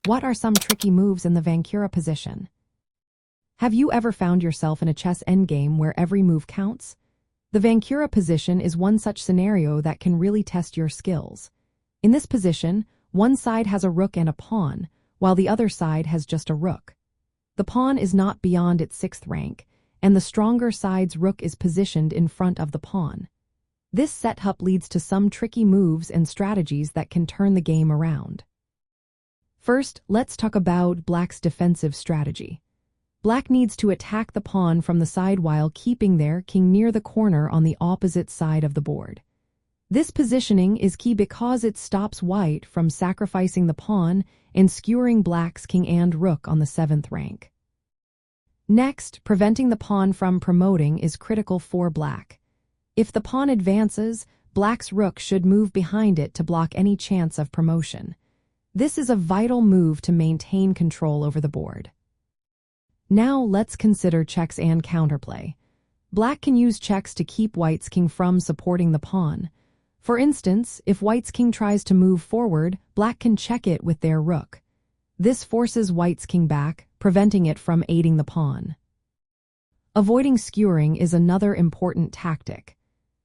What are some tricky moves in the Vancura position? Have you ever found yourself in a chess endgame where every move counts? The Vancura position is one such scenario that can really test your skills. In this position, one side has a rook and a pawn, while the other side has just a rook. The pawn is not beyond its 6th rank, and the stronger side's rook is positioned in front of the pawn. This setup leads to some tricky moves and strategies that can turn the game around. First, let's talk about Black's defensive strategy. Black needs to attack the pawn from the side while keeping their king near the corner on the opposite side of the board. This positioning is key because it stops White from sacrificing the pawn and skewering Black's king and rook on the 7th rank. Next, preventing the pawn from promoting is critical for Black. If the pawn advances, Black's rook should move behind it to block any chance of promotion. This is a vital move to maintain control over the board. Now let's consider checks and counterplay. Black can use checks to keep White's king from supporting the pawn. For instance, if White's king tries to move forward, Black can check it with their rook. This forces White's king back, preventing it from aiding the pawn. Avoiding skewering is another important tactic.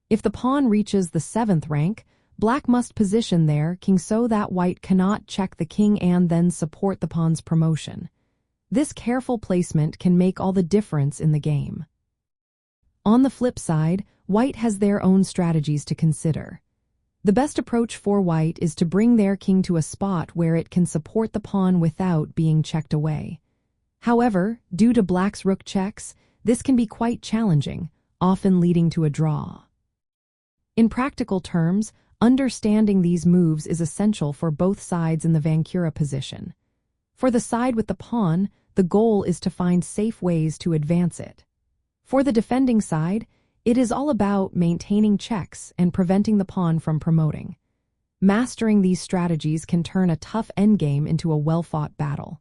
If the pawn reaches the 7th rank, Black must position their king so that White cannot check the king and then support the pawn's promotion. This careful placement can make all the difference in the game. On the flip side, White has their own strategies to consider. The best approach for White is to bring their king to a spot where it can support the pawn without being checked away. However, due to Black's rook checks, this can be quite challenging, often leading to a draw. In practical terms, understanding these moves is essential for both sides in the Vancura position. For the side with the pawn, the goal is to find safe ways to advance it. For the defending side, it is all about maintaining checks and preventing the pawn from promoting. Mastering these strategies can turn a tough endgame into a well-fought battle.